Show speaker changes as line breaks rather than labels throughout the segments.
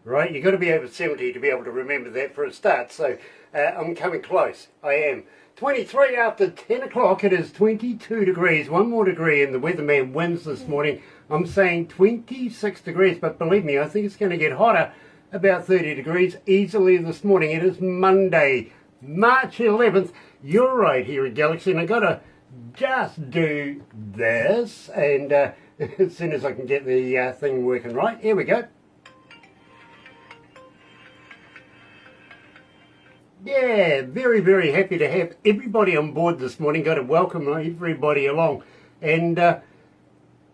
right? You've got to be over 70 to be able to remember that for a start. So I'm coming close. I am. 23 after 10 o'clock. It is 22 degrees. One more degree and the weatherman wins this morning. I'm saying 26 degrees, but believe me, I think it's going to get hotter. About 30 degrees easily this morning. It is Monday, March 11th. You're right here at Galaxy, and I've got to just do this, and as soon as I can get the thing working right, here we go. Yeah, very, very happy to have everybody on board this morning. Got to welcome everybody along. And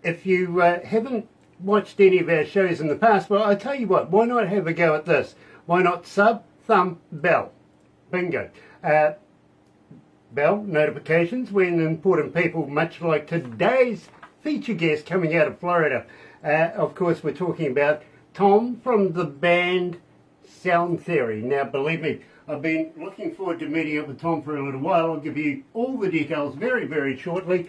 if you haven't watched any of our shows in the past, well, I tell you what, why not have a go at this? Why not sub, thumb, bell? Bingo. Bell notifications when important people, much like today's feature guest coming out of Florida. Of course, we're talking about Tom from the band Sound Theory. Now, believe me, I've been looking forward to meeting up with Tom for a little while. I'll give you all the details very, very shortly.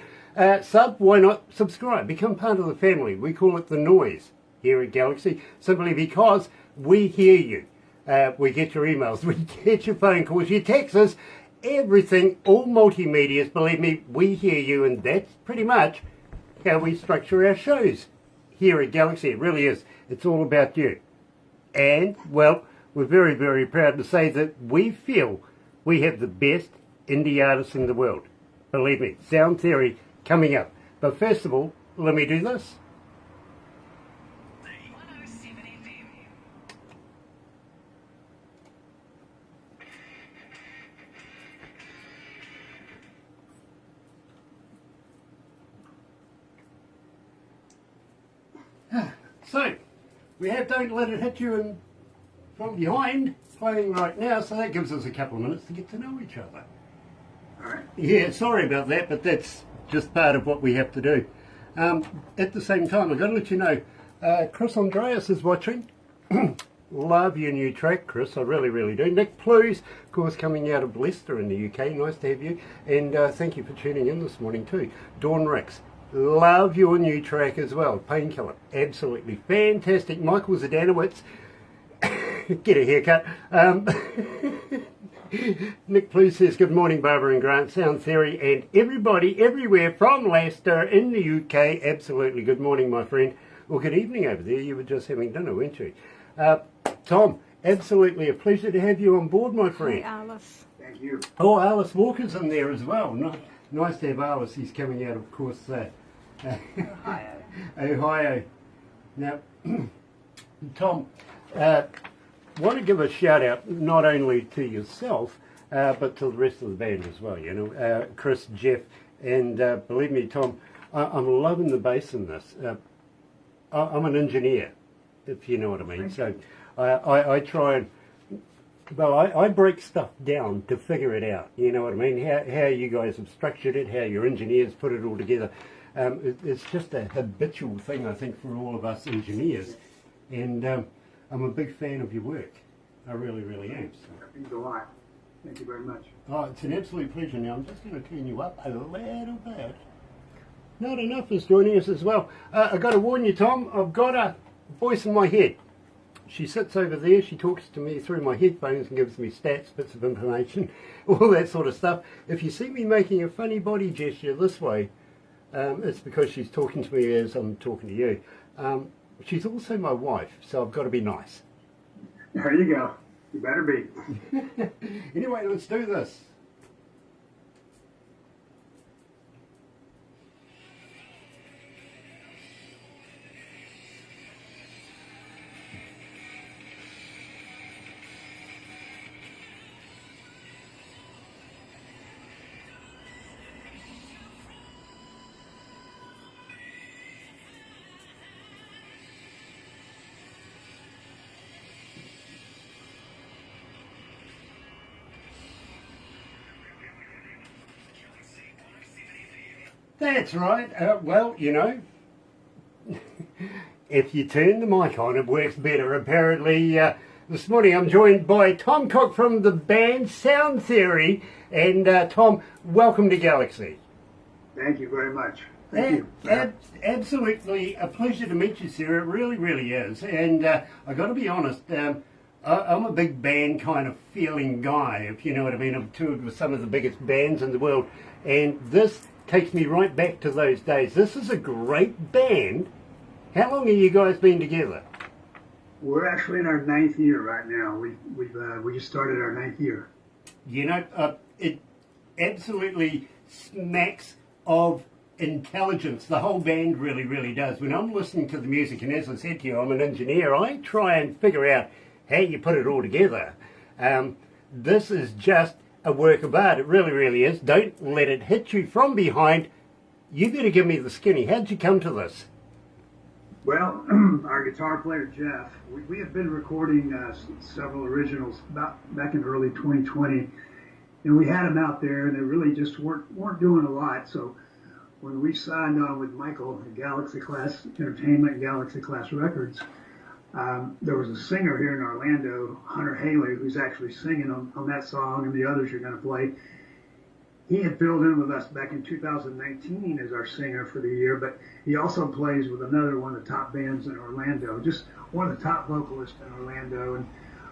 Sub, why not subscribe? Become part of the family. We call it the noise here at Galaxy, simply because we hear you. We get your emails, we get your phone calls, your texts, everything, all multimedias. Believe me, we hear you, and that's pretty much how we structure our shows here at Galaxy. It really is. It's all about you. And, well, we're very, very proud to say that we feel we have the best indie artists in the world. Believe me, Sound Theory coming up. But first of all, let me do this. So, we have Don't Let It Hit You from Behind playing right now, so that gives us a couple of minutes to get to know each other.
Alright.
Yeah, sorry about that, but that's just part of what we have to do. At the same time, I've got to let you know, Chris Andreas is watching. Love your new track, Chris, I really, really do. Nick Plews, of course, coming out of Leicester in the UK, nice to have you. And thank you for tuning in this morning too. Dawn Ricks, love your new track as well. Painkiller, absolutely fantastic. Michael Zdanowitz, get a haircut. Nick Plews says, good morning, Barbara and Grant, Sound Theory, and everybody everywhere from Leicester in the UK. Absolutely, good morning, my friend. Well, good evening over there. You were just having dinner, weren't you? Tom, absolutely a pleasure to have you on board, my friend.
Hi, Alice.
Thank you.
Oh, Alice Walker's in there as well. Nice to have Alice. He's coming out, of course,
Ohio.
Ohio. Now, Tom, want to give a shout out not only to yourself, but to the rest of the band as well. You know, Chris, Jeff, and believe me, Tom, I'm loving the bass in this. I'm an engineer, if you know what I mean. So I try and, well, I break stuff down to figure it out. You know what I mean? How you guys have structured it, how your engineers put it all together. It's just a habitual thing, I think, for all of us engineers. And I'm a big fan of your work. I really, really am. So.
That means a lot. Thank you very much.
Oh, it's an absolute pleasure. Now, I'm just going to turn you up a little bit. Not enough is joining us as well. I've got to warn you, Tom, I've got a voice in my head. She sits over there, she talks to me through my headphones and gives me stats, bits of information, all that sort of stuff. If you see me making a funny body gesture this way, it's because she's talking to me as I'm talking to you. She's also my wife, so I've got to be nice.
There you go. You better be.
Anyway, let's do this. That's right. Well, you know, if you turn the mic on, it works better. Apparently, this morning I'm joined by Tom Cook from the band Sound Theory. And Tom, welcome to Galaxy.
Thank you very much. Thank you.
Absolutely a pleasure to meet you, sir. It really, really is. And I got to be honest, I'm a big band kind of feeling guy, if you know what I mean. I've toured with some of the biggest bands in the world, and this takes me right back to those days. This is a great band. How long have you guys been together?
We're actually in our 9th year right now. We just started our 9th year.
You know, it absolutely smacks of intelligence. The whole band really, really does. When I'm listening to the music, and as I said to you, I'm an engineer, I try and figure out how you put it all together. This is just a work of art. It really, really is. Don't let it hit you from behind. You got to give me the skinny. How'd you come to this?
Well, our guitar player Jeff, we have been recording several originals back in early 2020, and we had them out there, and they really just weren't doing a lot. So when we signed on with Michael at Galaxy Class Entertainment, Galaxy Class Records, there was a singer here in Orlando, Hunter Haley, who's actually singing on that song and the others you're going to play. He had filled in with us back in 2019 as our singer for the year, but he also plays with another one of the top bands in Orlando, just one of the top vocalists in Orlando, and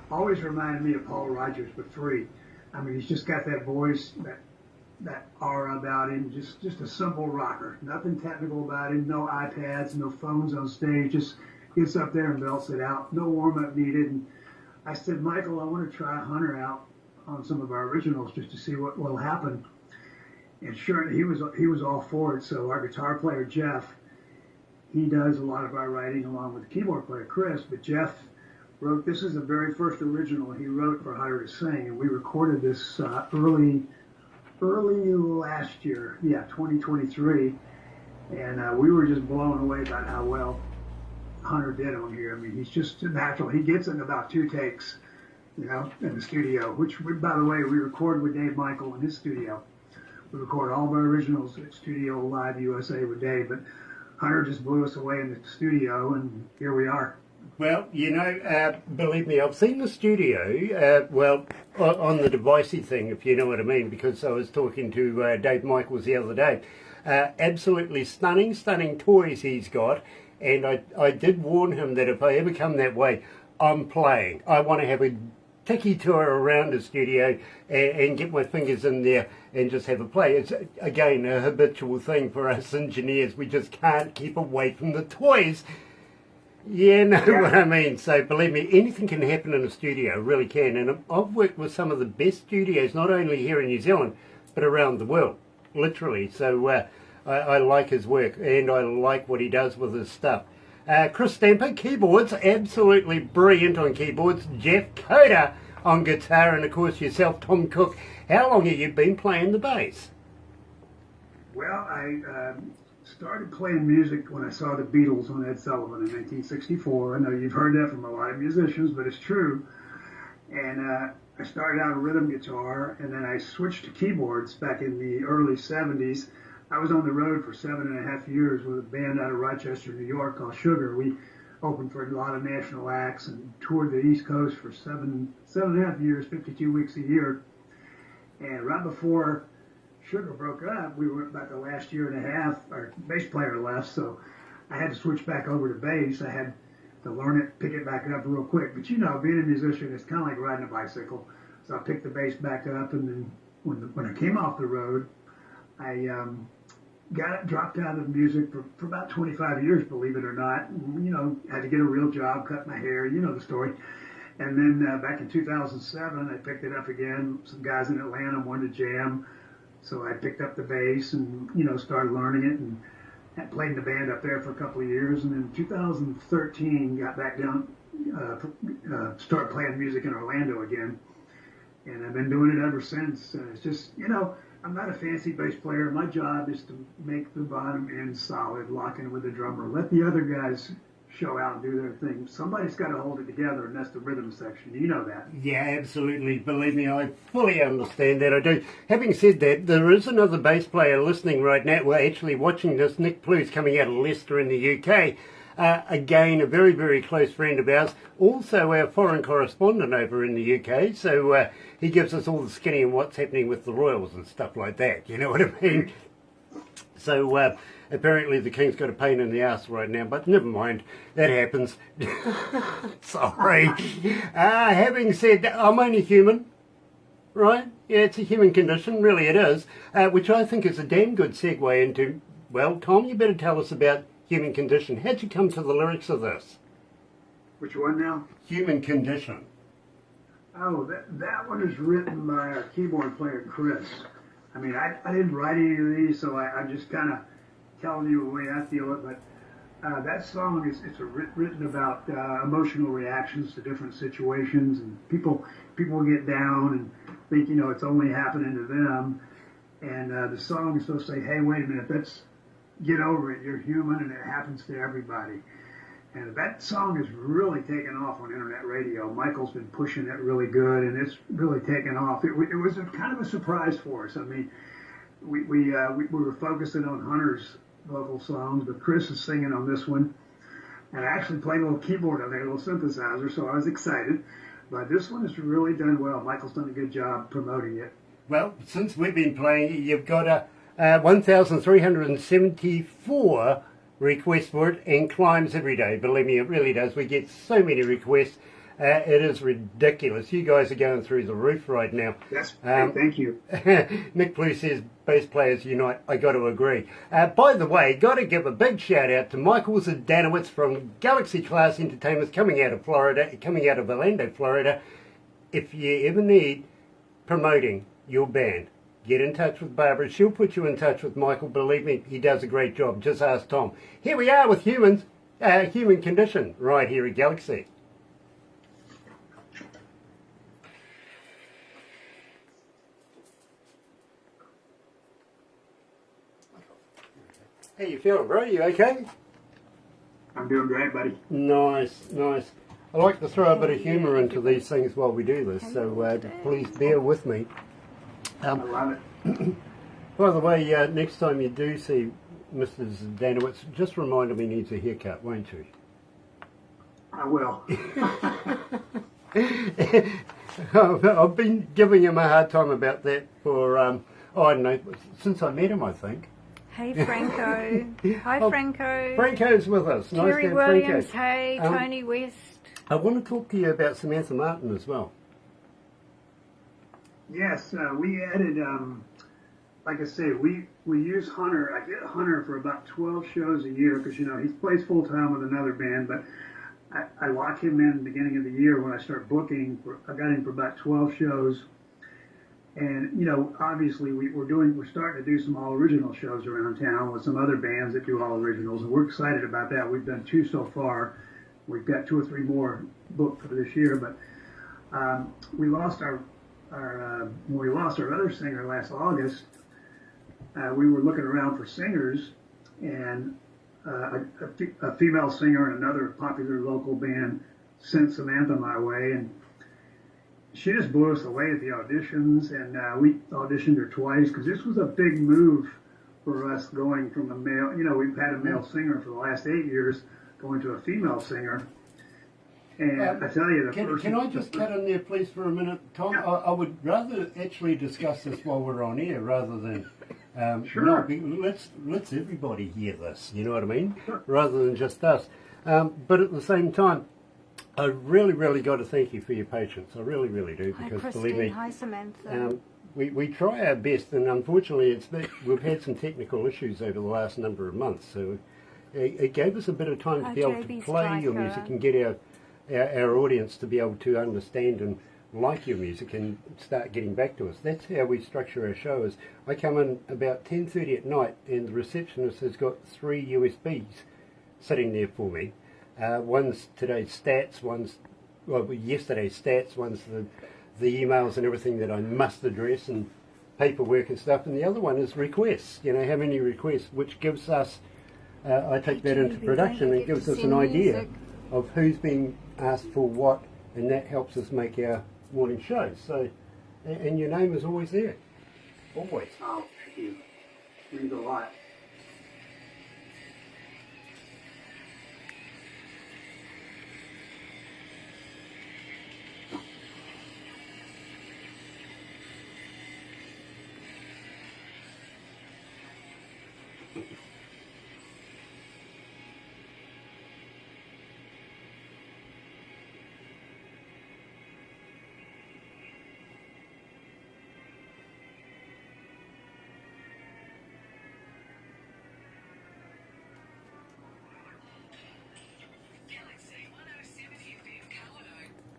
always reminded me of Paul Rodgers, but free. I mean, he's just got that voice, that aura about him, just a simple rocker. Nothing technical about him, no iPads, no phones on stage, just gets up there and belts it out, no warm-up needed. And I said, Michael, I want to try Hunter out on some of our originals just to see what will happen. And sure, he was all for it. So our guitar player, Jeff, he does a lot of our writing along with the keyboard player, Chris. But Jeff wrote, this is the very first original he wrote for Hunter to sing. And we recorded this early last year, 2023. And we were just blown away by how well Hunter did on here. I mean, he's just natural. He gets it in about 2 takes, in the studio, which, by the way, we recorded with Dave Michael in his studio. We record all of our originals at Studio Live USA with Dave, but Hunter just blew us away in the studio, and here we are.
Well, believe me, I've seen the studio, on the Devicey thing, if you know what I mean, because I was talking to Dave Michaels the other day. Absolutely stunning toys he's got, and I did warn him that if I ever come that way, I'm playing. I want to have a tiki tour around the studio and get my fingers in there and just have a play. It's, again, a habitual thing for us engineers. We just can't keep away from the toys. You know what I mean? So believe me, anything can happen in a studio, really can. And I've worked with some of the best studios, not only here in New Zealand, but around the world, literally. So I like his work, and I like what he does with his stuff. Chris Stamper, keyboards, absolutely brilliant on keyboards. Jeff Coda on guitar, and of course yourself, Tom Cook. How long have you been playing the bass?
Well, I started playing music when I saw the Beatles on Ed Sullivan in 1964. I know you've heard that from a lot of musicians, but it's true. And I started out on rhythm guitar, and then I switched to keyboards back in the early 70s. I was on the road for 7.5 years with a band out of Rochester, New York called Sugar. We opened for a lot of national acts and toured the East Coast for 7.5 years, 52 weeks a year. And right before Sugar broke up, we were about the last year and a half, our bass player left, so I had to switch back over to bass. I had to learn it, pick it back up real quick. But being a musician, it's kind of like riding a bicycle. So I picked the bass back up, and then when I came off the road, I dropped out of music for about 25 years, believe it or not. Had to get a real job, cut my hair, you know the story. And then back in 2007, I picked it up again. Some guys in Atlanta wanted to jam, so I picked up the bass and, started learning it, and I played in the band up there for a couple of years. And then 2013, got back down, started playing music in Orlando again. And I've been doing it ever since. It's just, I'm not a fancy bass player. My job is to make the bottom end solid, lock in with the drummer. Let the other guys show out and do their thing. Somebody's got to hold it together, and that's the rhythm section. You know that. Yeah,
absolutely. Believe me, I fully understand that. I do. Having said that, there is another bass player listening right now. We're actually watching this. Nick Plu's coming out of Leicester in the UK. Again, a very, very close friend of ours. Also our foreign correspondent over in the UK. So he gives us all the skinny and what's happening with the Royals and stuff like that. You know what I mean? So apparently the King's got a pain in the ass right now, but never mind, that happens. Sorry. Having said that, I'm only human, right? Yeah, it's a human condition, really it is, which I think is a damn good segue into, well, Tom, you better tell us about Human Condition. How'd you come to the lyrics of this?
Which one now?
Human Condition.
Oh, that one is written by our keyboard player, Chris. I mean, I didn't write any of these, so I'm just kind of telling you the way I feel it, but that song it's written about emotional reactions to different situations, and people get down and think, you know, it's only happening to them, and the song is supposed to say, hey, wait a minute, get over it, you're human, and it happens to everybody. And that song has really taken off on internet radio. Michael's been pushing it really good, and it's really taken off. It was kind of a surprise for us. I mean, we were focusing on Hunter's vocal songs, but Chris is singing on this one. And I actually played a little keyboard on there, a little synthesizer, so I was excited. But this one has really done well. Michael's done a good job promoting it.
Well, since we've been playing, you've got 1,374 requests for it, and climbs every day. Believe me, it really does. We get so many requests. It is ridiculous. You guys are going through the roof right now.
Yes, thank you.
Nick Blue says, bass players unite. I got to agree. By the way, got to give a big shout out to Michael Zdanowitz from Galaxy Class Entertainment, coming out of Orlando, Florida. If you ever need promoting your band, get in touch with Barbara. She'll put you in touch with Michael. Believe me, he does a great job. Just ask Tom. Here we are with Human Condition, right here at Galaxy. How you feeling, bro? You okay?
I'm doing great, buddy.
Nice, nice. I like to throw a bit of humour into these things while we do this, so please bear with me.
I love it.
By the way, next time you do see Mr. Zdanowitz, just remind him he needs a haircut, won't you?
I will.
I've been giving him a hard time about that for, I don't know, since I met him, I think.
Hey, Franco. Hi, Franco.
Franco's with us. Nice
Terry
to have
Williams.
Franco.
Hey, Tony West.
I want to talk to you about Samantha Martin as well.
Yes, we added, like I say, we use Hunter. I get Hunter for about 12 shows a year because, you know, he plays full-time with another band, but I lock him in the beginning of the year when I start booking. I got him for about 12 shows. And, you know, obviously we're starting to do some all original shows around town with some other bands that do all originals, and we're excited about that. We've done 2 so far. We've got 2 or 3 more booked for this year, but we lost when we lost our other singer last August. We were looking around for singers, and a female singer and another popular local band sent Samantha my way, and she just blew us away at the auditions, and we auditioned her twice because this was a big move for us, going from a male, you know, we've had a male singer for the last 8 years, going to a female singer. And I tell you,
can I just cut in there, please, for a minute, Tom? Yeah. I would rather actually discuss this while we're on air rather than
sure.
No, let's everybody hear this. You know what I mean? Sure. Rather than just us. But at the same time, I really, really got to thank you for your patience. I really, really do, because
hi,
believe me,
hi, Samantha.
We try our best, and unfortunately, we've had some technical issues over the last number of months. So it gave us a bit of time to be able to play your music and get our audience to be able to understand and like your music and start getting back to us. That's how we structure our shows. I come in about 10:30 at night, and the receptionist has got 3 USBs sitting there for me. One's today's stats, yesterday's stats, one's the emails and everything that I must address and paperwork and stuff, and the other one is requests. You know, how many requests, which gives us, I take that into production, and it gives us an idea of who's being asked for what, and that helps us make our morning shows. So, and your name is always there, always.
Oh, thank you. It means a lot.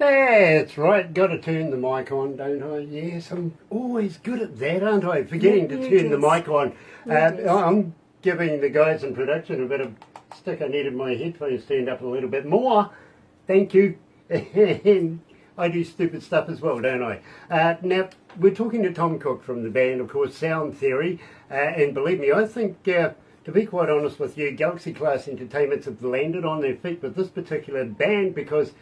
That's right, got to turn the mic on, don't I? Yes, I'm always good at that, aren't I? Forgetting to turn the mic on. I'm giving the guys in production a bit of stick. I needed my headphones turned up a little bit more. Thank you. And I do stupid stuff as well, don't I? Now, we're talking to Tom Cook from the band, of course, Sound Theory. And believe me, I think, to be quite honest with you, Galaxy Class Entertainments have landed on their feet with this particular band because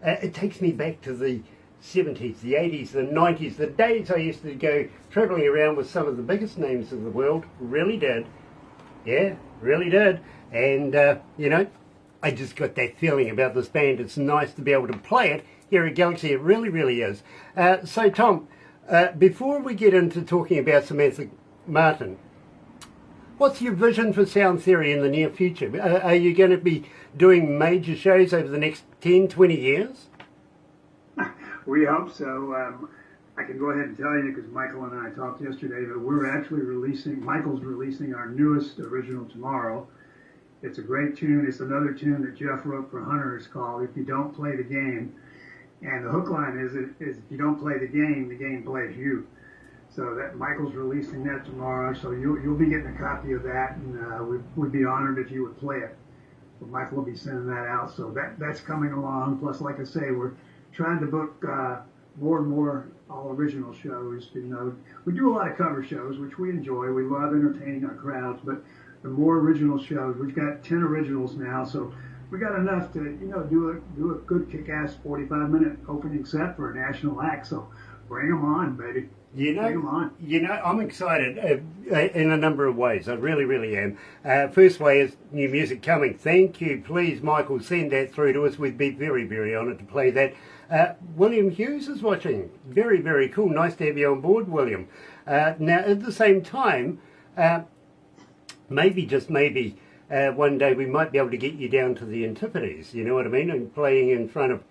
it takes me back to the 70s, the 80s, the 90s, the days I used to go travelling around with some of the biggest names of the world. Really did. Yeah, really did. And, you know, I just got that feeling about this band. It's nice to be able to play it here at Galaxy. It really, really is. So, Tom, before we get into talking about Samantha Martin, what's your vision for Sound Theory in the near future? Are you going to be doing major shows over the next 10, 20 years?
We hope so. I can go ahead and tell you because Michael and I talked yesterday that we're actually Michael's releasing our newest original tomorrow. It's a great tune. It's another tune that Jeff wrote for Hunter. It's called If You Don't Play the Game. And the hook line is if you don't play the game plays you. So that Michael's releasing that tomorrow, so you'll be getting a copy of that, and we'd be honored if you would play it. So Michael will be sending that out, so that's coming along. Plus, like I say, we're trying to book more and more all original shows. You know, we do a lot of cover shows, which we enjoy. We love entertaining our crowds, but the more original shows, we've got 10 originals now, so we got enough to do a good kick-ass 45-minute opening set for a national act. So bring them on, baby.
You know, I'm excited in a number of ways. I really, really am. First way is new music coming. Thank you. Please, Michael, send that through to us. We'd be very, very honoured to play that. William Hughes is watching. Very, very cool. Nice to have you on board, William. Now, at the same time, maybe, just maybe, one day we might be able to get you down to the Antipodes, you know what I mean, and playing in front of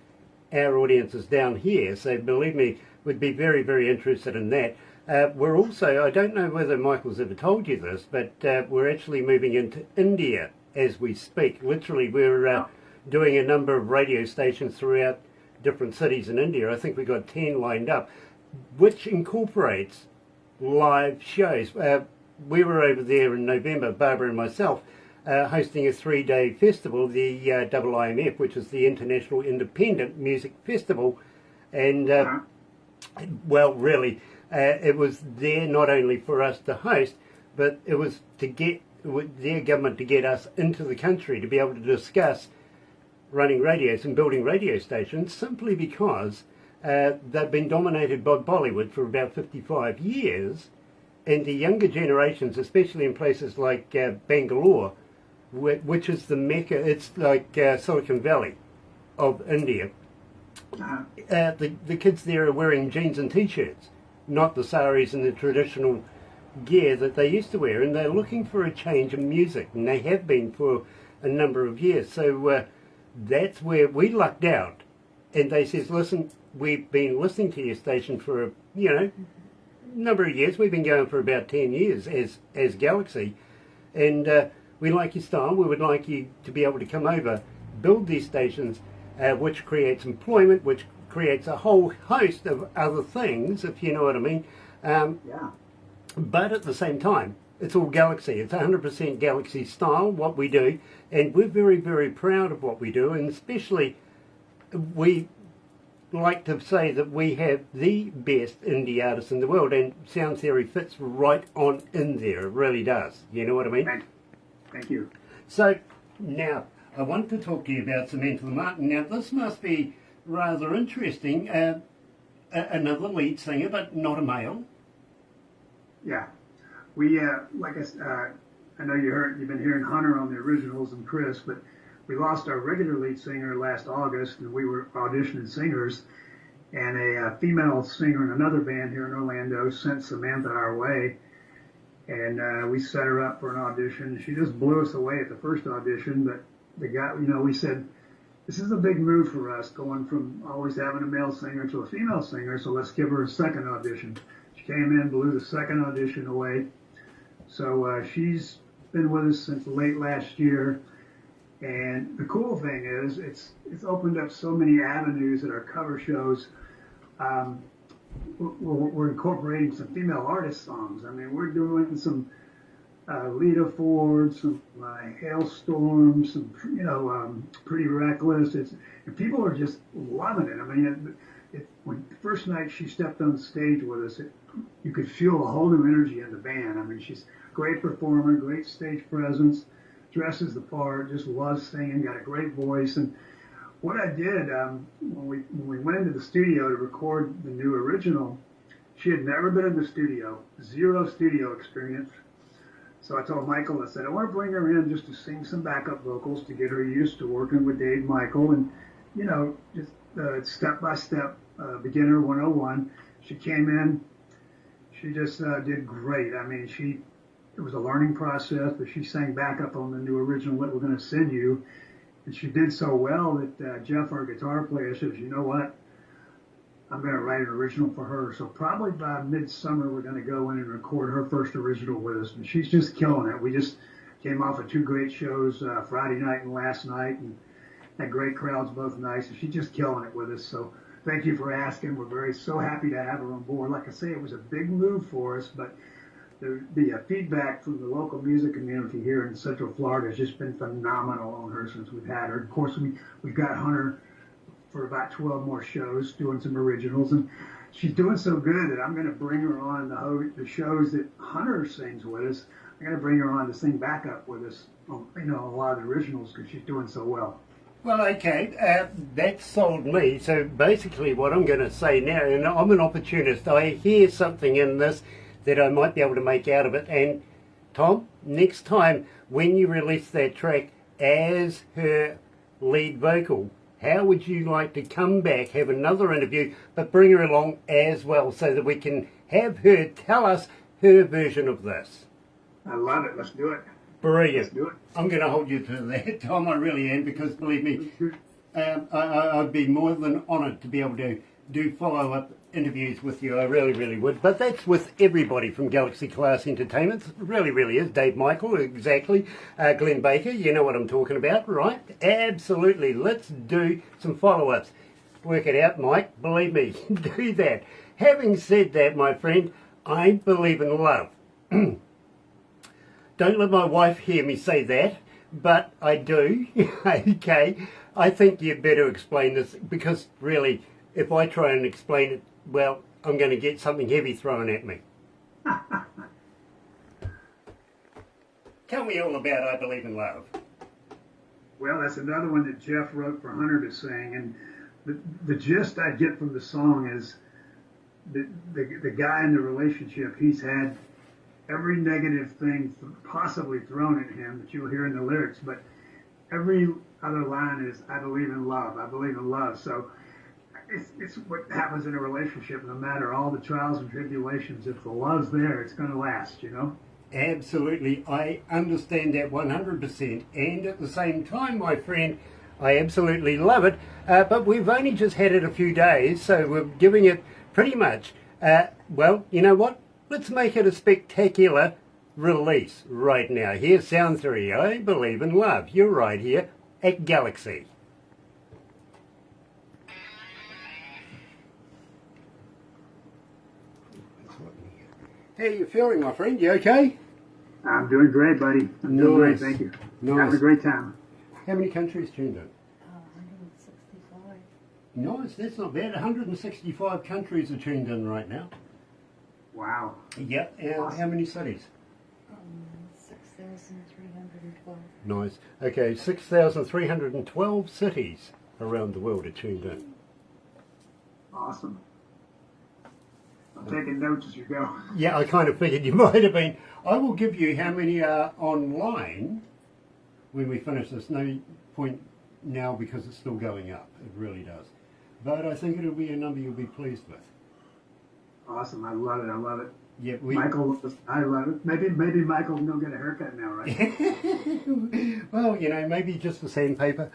our audiences down here. So believe me, we'd be very, very interested in that. We're also, I don't know whether Michael's ever told you this, but we're actually moving into India as we speak. Literally, we're doing a number of radio stations throughout different cities in India. I think we've got 10 lined up, which incorporates live shows. We were over there in November, Barbara and myself, hosting a 3-day festival, the IIMF, which is the International Independent Music Festival. And, well, really, it was there not only for us to host, but it was to get their government to get us into the country to be able to discuss running radios and building radio stations, simply because they've been dominated by Bollywood for about 55 years. And the younger generations, especially in places like Bangalore, which is the mecca, it's like Silicon Valley of India. The kids there are wearing jeans and t-shirts, not the saris and the traditional gear that they used to wear, and they're looking for a change in music, and they have been for a number of years. So that's where we lucked out, and they says, listen, we've been listening to your station for a number of years. We've been going for about 10 years as Galaxy, and we like your style. We would like you to be able to come over, build these stations, which creates employment, which creates a whole host of other things, if you know what I mean. But at the same time, it's all Galaxy. It's 100% Galaxy style, what we do, and we're very, very proud of what we do, and especially we like to say that we have the best indie artists in the world, and Sound Theory fits right on in there. It really does. You know what I mean?
Thank you.
So, now, I want to talk to you about Samantha Martin. Now, this must be rather interesting. Another lead singer, but not a male.
Yeah. We, like I know you've been hearing Hunter on the originals and Chris, but we lost our regular lead singer last August, and we were auditioning singers, and a female singer in another band here in Orlando sent Samantha our way, and we set her up for an audition. She just blew us away at the first audition, but the guy, we said, this is a big move for us, going from always having a male singer to a female singer, so let's give her a second audition. She came in, blew the second audition away. So she's been with us since late last year, And the cool thing is, it's opened up so many avenues at our cover shows. We're incorporating some female artist songs. I mean, we're doing some Lita Ford, some Hailstorm, some Pretty Reckless. And people are just loving it. I mean, when the first night she stepped on stage with us, you could feel a whole new energy in the band. I mean, she's a great performer, great stage presence, dresses the part, just loves singing, got a great voice. And what I did when we went into the studio to record the new original, she had never been in the studio, zero studio experience. So I told Michael, I said, I want to bring her in just to sing some backup vocals to get her used to working with Dave Michael and, just step by step, beginner 101. She came in, she just did great. I mean, it was a learning process, but she sang backup on the new original that we're going to send you. And she did so well that Jeff, our guitar player, says, you know what? I'm going to write an original for her. So probably by midsummer, we're going to go in and record her first original with us. And she's just killing it. We just came off of 2 great shows, Friday night and last night, and had great crowds both nights. And she's just killing it with us. So thank you for asking. We're so happy to have her on board. Like I say, it was a big move for us, but the feedback from the local music community here in Central Florida has just been phenomenal on her since we've had her. Of course, we've got Hunter for about 12 more shows doing some originals, and she's doing so good that I'm going to bring her on the shows that Hunter sings with us. I'm going to bring her on to sing backup with us on a lot of the originals because she's doing so well.
Well, okay, that sold me. So basically what I'm going to say now, and I'm an opportunist, I hear something in this that I might be able to make out of it. And Tom, next time when you release that track as her lead vocal, how would you like to come back, have another interview, but bring her along as well so that we can have her tell us her version of this?
I love it. Let's do it.
Brilliant.
Let's do it.
I'm going to hold you to that, Tom. I really am, because believe me, I'd be more than honoured to be able to do follow-up interviews with you. I really, really would. But that's with everybody from Galaxy Class Entertainment. It really, really is. Dave Michael, exactly. Glenn Baker, you know what I'm talking about, right? Absolutely. Let's do some follow-ups. Work it out, Mike. Believe me, do that. Having said that, my friend, I believe in love. Don't let my wife hear me say that, but I do. Okay. I think you better explain this, because really, if I try and explain it, well, I'm going to get something heavy thrown at me. Tell me all about I Believe in Love.
Well, that's another one that Jeff wrote for Hunter to sing, and the gist I get from the song is the guy in the relationship, he's had every negative thing possibly thrown at him that you'll hear in the lyrics, but every other line is, I believe in love, I believe in love. So it's what happens in a relationship, no matter all the trials and tribulations. If the love's there, it's going to last,
Absolutely. I understand that 100%. And at the same time, my friend, I absolutely love it. But we've only just had it a few days, so we're giving it pretty much, well, you know what? Let's make it a spectacular release right now. Here's Sound 3, I Believe in Love. You're right here at Galaxy. How you feeling, my friend? You okay?
I'm doing great, buddy. I'm doing great, thank you.
Nice.
Having a great time.
How many countries tuned in?
165.
Nice, that's not bad. 165 countries are tuned in right now.
Wow.
Yep.
Awesome.
How many cities?
6,312.
Nice. Okay, 6,312 cities around the world are tuned in.
Awesome. I'm taking notes as you go.
Yeah, I kind of figured you might have been. I will give you how many are online when we finish this. No point now because it's still going up. It really does. But I think it'll be a number you'll be pleased with.
Awesome. I love it. I love it.
Yeah,
Michael, I love it. Maybe Michael will get a haircut now, right?
Well, maybe just the sandpaper.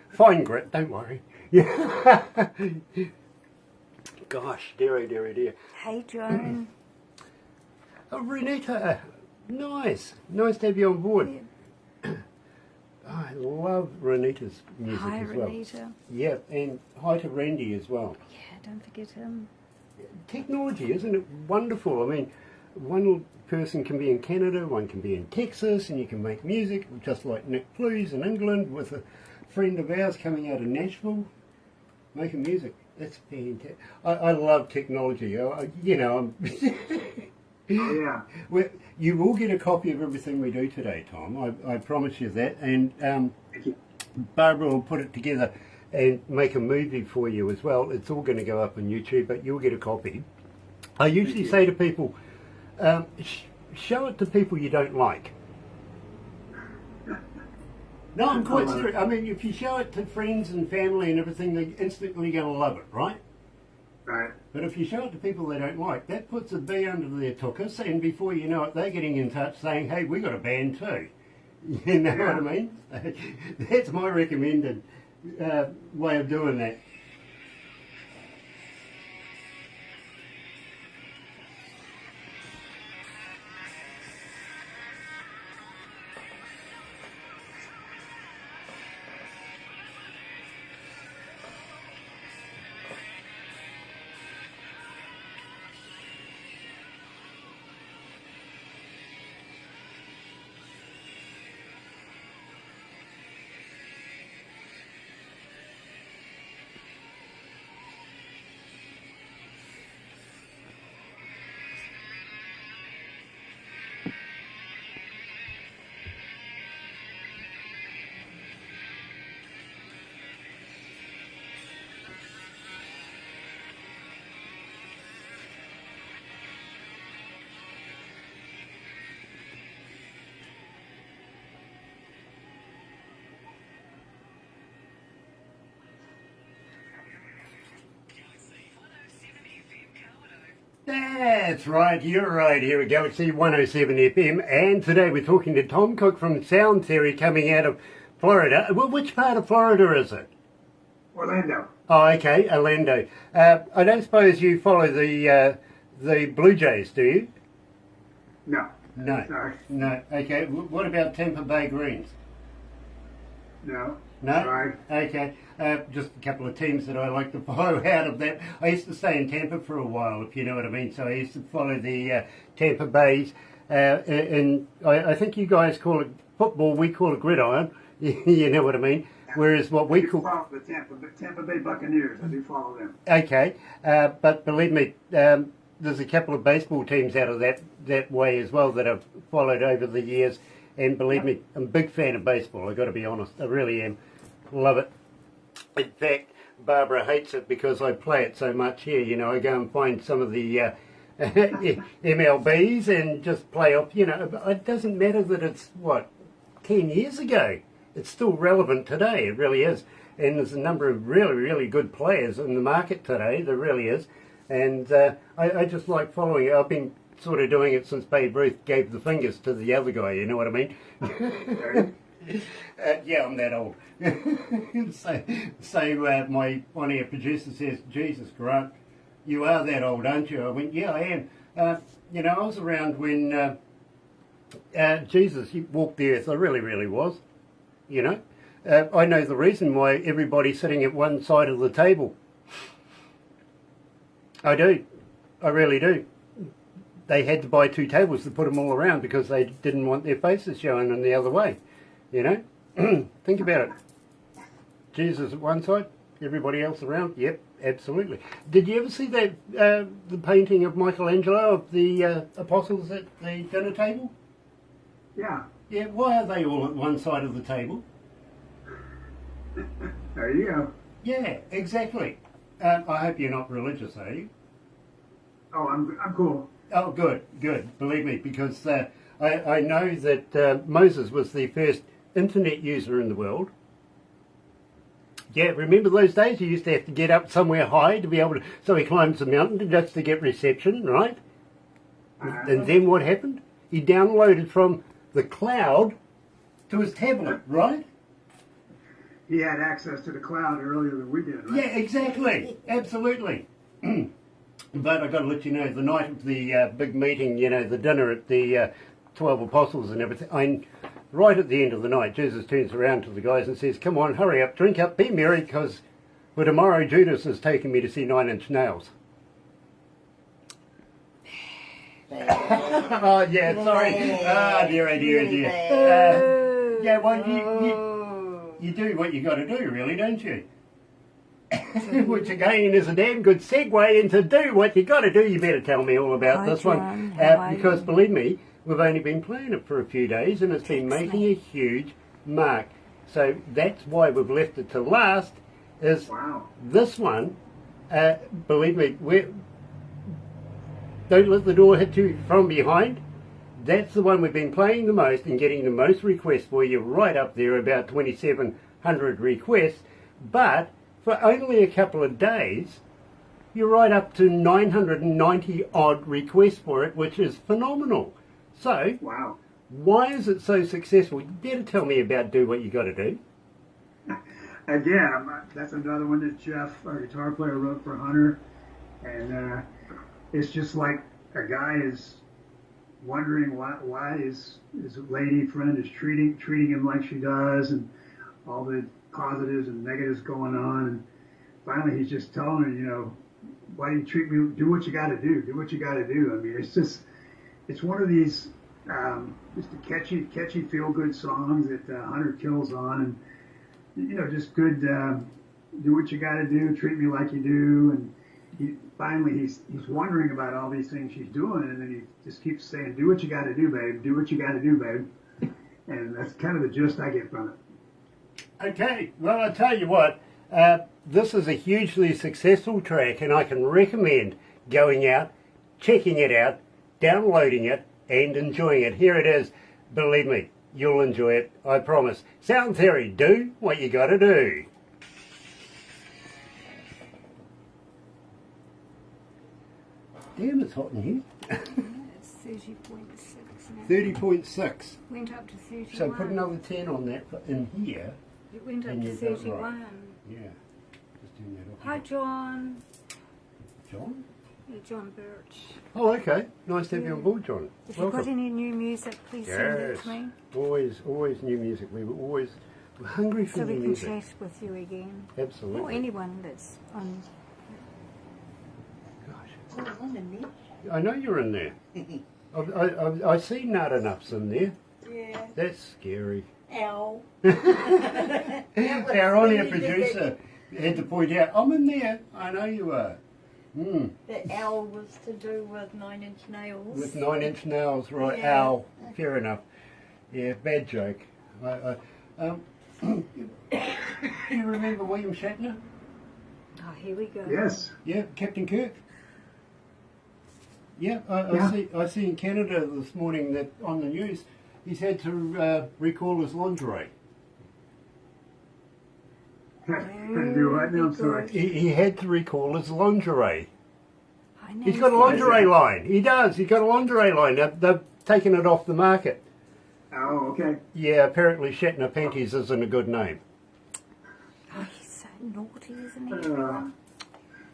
Fine grit, don't worry. Gosh, dear, oh dear, oh dear.
Hey, Joan.
Renita, Nice. Nice to have you on board.
Yeah.
I love Renita's music
Hi,
as well.
Renita.
Yeah, and hi to Randy as well.
Yeah, don't forget him.
Technology, isn't it wonderful? I mean, one person can be in Canada, one can be in Texas, and you can make music, just like Nick Plews in England, with a friend of ours coming out of Nashville, making music. That's fantastic. I love technology. You know,
Oh, yeah.
well, you will get a copy of everything we do today, Tom. I promise you that. And
Thank you.
Barbara will put it together and make a movie for you as well. It's all going to go up on YouTube, but you'll get a copy. I usually say to people, show it to people you don't like. No, I'm quite serious. I mean, if you show it to friends and family and everything, they're instantly going to love it, right?
Right.
But if you show it to people they don't like, that puts a bee under their tuchus, and before you know it, they're getting in touch saying, hey, we got a band too. You know what I mean? That's my recommended way of doing that. That's right, you're right, here at Galaxy107 FM, and today we're talking to Tom Cook from Sound Theory coming out of Florida. Well, which part of Florida is it?
Orlando.
Oh, okay, Orlando. I don't suppose you follow the Blue Jays, do you?
No.
No.
Sorry.
No, okay. What about Tampa Bay Greens?
No.
No?
Sorry.
Okay. Just a couple of teams that I like to follow out of that. I used to stay in Tampa for a while, if you know what I mean. So I used to follow the Tampa Bays. And I think you guys call it football, we call it gridiron. You know what I mean? Whereas what we call...
follow the Tampa Bay Buccaneers. I do follow them.
Okay. But believe me, there's a couple of baseball teams out of that way as well that I've followed over the years. And believe me, I'm a big fan of baseball, I've got to be honest. I really am. Love it. In fact, Barbara hates it because I play it so much here. You know, I go and find some of the MLBs and just play off. You know, it doesn't matter that it's, 10 years ago. It's still relevant today. It really is. And there's a number of really, really good players in the market today. There really is. And I just like following it. I've been sort of doing it since Babe Ruth gave the fingers to the other guy, you know what I mean? Yeah, I'm that old. So my one of our producers says, Jesus, Grant, you are that old, aren't you? I went, yeah, I am. You know, I was around when Jesus he walked the earth. I really, really was, you know. I know the reason why everybody's sitting at one side of the table. I do. I really do. They had to buy 2 tables to put them all around because they didn't want their faces showing in the other way, you know? Think about it. Jesus at one side, everybody else around. Yep, absolutely. Did you ever see that the painting of Michelangelo of the apostles at the dinner table?
Yeah.
Yeah, why are they all at one side of the table?
There you go.
Yeah, exactly. I hope you're not religious, are you?
Oh, I'm cool.
Oh, good, good. Believe me, because I know that Moses was the first internet user in the world. Yeah, remember those days? He used to have to get up somewhere high to be able to... So he climbed the mountain just to get reception, right? And then what happened? He downloaded from the cloud to his tablet, right?
He had access to the cloud earlier than we did, right?
Yeah, exactly. Absolutely. But I've got to let you know, the night of the big meeting, you know, the dinner at the 12 apostles and everything. And right at the end of the night, Jesus turns around to the guys and says, come on, hurry up, drink up, be merry, because for tomorrow Judas is taking me to see Nine Inch Nails. Oh, yeah, sorry. Ah, dear. Yeah, well, you do what you got to do, really, don't you? Which again is a damn good segue into do what you got to do. You better tell me all about this one, because believe me, we've only been playing it for a few days and it's been making a huge mark. So that's why we've left it to last. Is this one? Believe me, don't let the door hit you from behind. That's the one we've been playing the most and getting the most requests for. You're right up there, about 2,700 requests, but for only a couple of days, you're right up to 990 odd requests for it, which is phenomenal. So, why is it so successful? You better tell me about Do What You Got to Do.
Again, that's another one that Jeff, our guitar player, wrote for Hunter, and it's just like a guy is wondering why his lady friend is treating him like she does, and all the positives and negatives going on, and finally he's just telling her, why do you treat me? Do what you got to do. Do what you got to do. I mean, it's one of these just a catchy feel good songs that Hunter kills on, and just good. Do what you got to do. Treat me like you do, and finally he's wondering about all these things she's doing, and then he just keeps saying, "Do what you got to do, babe. Do what you got to do, babe." And that's kind of the gist I get from it. Okay,
well, I tell you what, this is a hugely successful track, and I can recommend going out, checking it out, downloading it, and enjoying it. Here it is. Believe me, you'll enjoy it, I promise. Sound Theory, do what you gotta do. Damn, it's hot in here.
It's 30.6 now.
30.6.
Went up to 31.
So put another 10 on that in here.
It went up to 31.
Right. Yeah. Just turn that off.
Hi, John.
John?
Yeah, John Birch.
Oh, okay. Nice to have you on board, John.
If you've got any new music, please send it to me.
Always new music. We're hungry for
so
new music.
So we can chat with you again.
Absolutely.
Or anyone that's on.
Gosh. Oh, I'm in there. I know you're in there. I see Nut Enough's in there.
Yeah.
That's scary.
Ow.
Our on-air producer had to point out, I'm in there. I know you are.
The owl was to do with 9 Inch Nails.
With 9 Inch Nails, right.
Yeah.
Owl. Fair enough. Yeah, bad joke. You remember William Shatner?
Oh, here we go.
Yes.
Yeah, Captain Kirk. Yeah, I see in Canada this morning that on the news he's had to recall his lingerie.
Do what now? Sorry.
He had to recall his lingerie.
I
He's got a lingerie line. He does. He's got a lingerie line. They've taken it off the market.
Oh, okay.
Yeah, apparently Shatner Panties isn't a good name.
Oh, he's so naughty, isn't he? Everyone?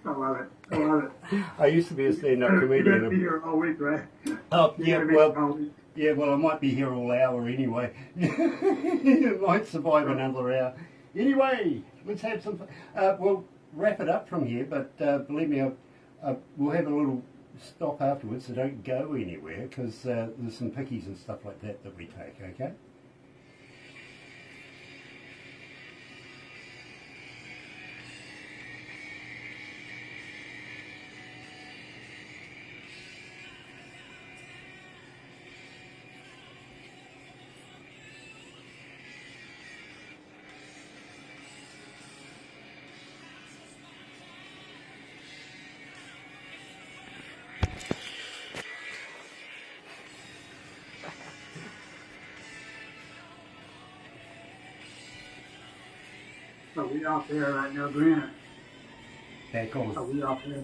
I love it. I love it.
I used to be a stand-up
You're going to be
comedian.
here all week, right?
Oh,
You're
yeah,
gonna be
well,
here all week.
yeah, well, I might be here all hour anyway. It might survive another hour. Anyway, let's have some fun. We'll wrap it up from here, but believe me, we'll have a little stop afterwards, so don't go anywhere, because there's some pickies and stuff like that we take, okay?
Are we out there right now, Grant?
Back on.
Are we out there?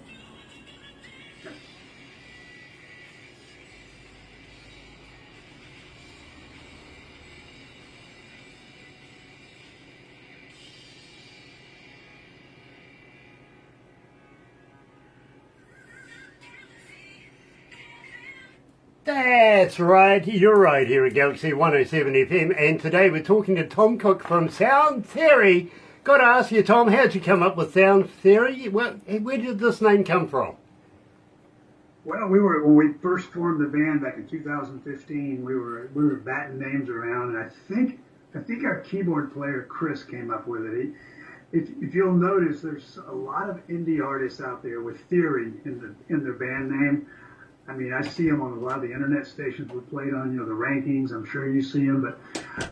That's right, you're right here at Galaxy 107 FM, and today we're talking to Tom Cook from Sound Theory. Got to ask you, Tom, how'd you come up with Sound Theory? Well, where did this name come from?
Well, when we first formed the band back in 2015, we were batting names around, and I think our keyboard player Chris came up with it. If you'll notice, there's a lot of indie artists out there with Theory in their band name. I mean, I see them on a lot of the internet stations we played on, the rankings. I'm sure you see them, but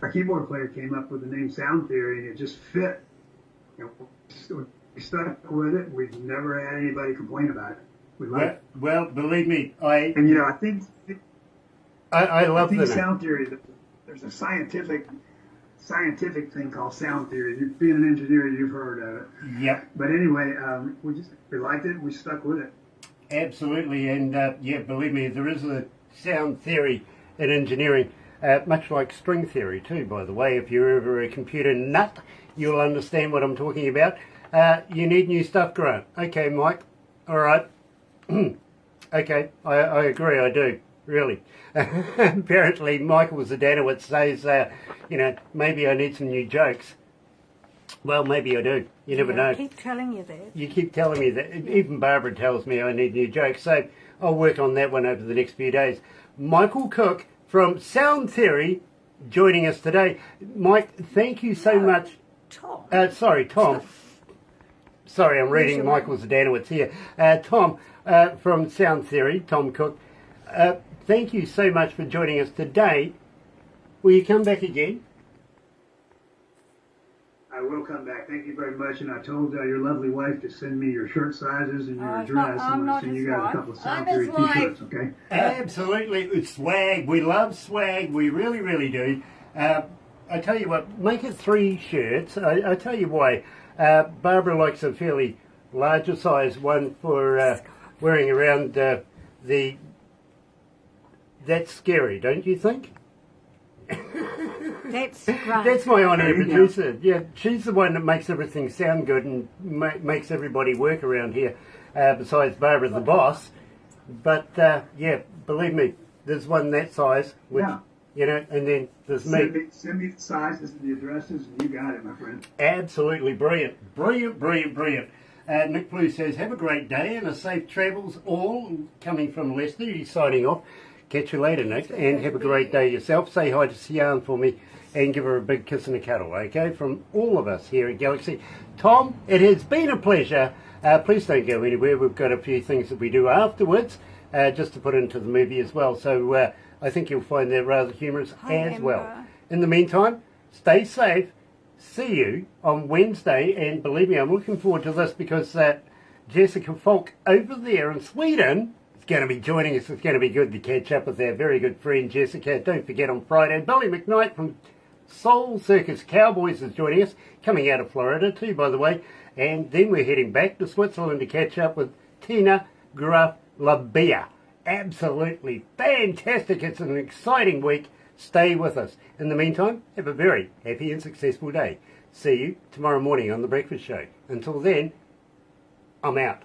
our keyboard player came up with the name Sound Theory, and it just fit. We stuck with it. We've never had anybody complain about it.
Well, believe me, I
think
love the name.
Sound Theory. There's a scientific thing called sound theory. You being an engineer, you've heard of it.
Yep.
But anyway, we liked it. We stuck with it.
Absolutely, and believe me, there is a sound theory in engineering, much like string theory too, by the way. If you're ever a computer nut, you'll understand what I'm talking about. You need new stuff, Grant. Okay, Mike. All right. Okay, I agree, I do, really. Apparently, Michael Zdanowitz says, maybe I need some new jokes. Well, maybe I do. You never know.
I keep telling you that.
You keep telling me that. Even Barbara tells me I need new jokes. So I'll work on that one over the next few days. Michael Cook from Sound Theory joining us today. Mike, thank you so much.
Tom.
Sorry, Tom. Sorry, I'm reading Michael Zdanowitz here. Tom from Sound Theory, Tom Cook. Thank you so much for joining us today. Will you come back again?
I will come back. Thank you very much. And I told your lovely wife to send me your shirt sizes and your address.
I'm not
send
his
you guys
wife.
a couple of Sound
I'm his
Theory t-shirts,
wife.
okay?
Absolutely. It's swag. We love swag. We really, really do. I tell you what, make it 3 shirts. I tell you why. Barbara likes a fairly larger size one for wearing around the... That's scary, don't you think?
That's great.
That's my honorary producer. Yeah, she's the one that makes everything sound good and makes everybody work around here, besides Barbara the boss. But, believe me, there's one that size, which, and then there's me.
Send me the sizes and the addresses, and you got it, my friend.
Absolutely brilliant. Brilliant. Nick Blue says, have a great day and a safe travels all, coming from Leicester. He's signing off. Catch you later, Nick, and have a great day yourself. Say hi to Sian for me and give her a big kiss and a cuddle, okay, from all of us here at Galaxy. Tom, it has been a pleasure. Please don't go anywhere. We've got a few things that we do afterwards, just to put into the movie as well. So I think you'll find that rather humorous as well. In the meantime, stay safe. See you on Wednesday, and believe me, I'm looking forward to this because Jessica Falk over there in Sweden going to be joining us. It's going to be good to catch up with our very good friend Jessica. Don't forget on Friday, Billy McKnight from Soul Circus Cowboys is joining us, coming out of Florida too, by the way. And then we're heading back to Switzerland to catch up with Tina Graf Labia. Absolutely fantastic. It's an exciting week. Stay with us. In the meantime, have a very happy and successful day. See you tomorrow morning on The Breakfast Show. Until then, I'm out.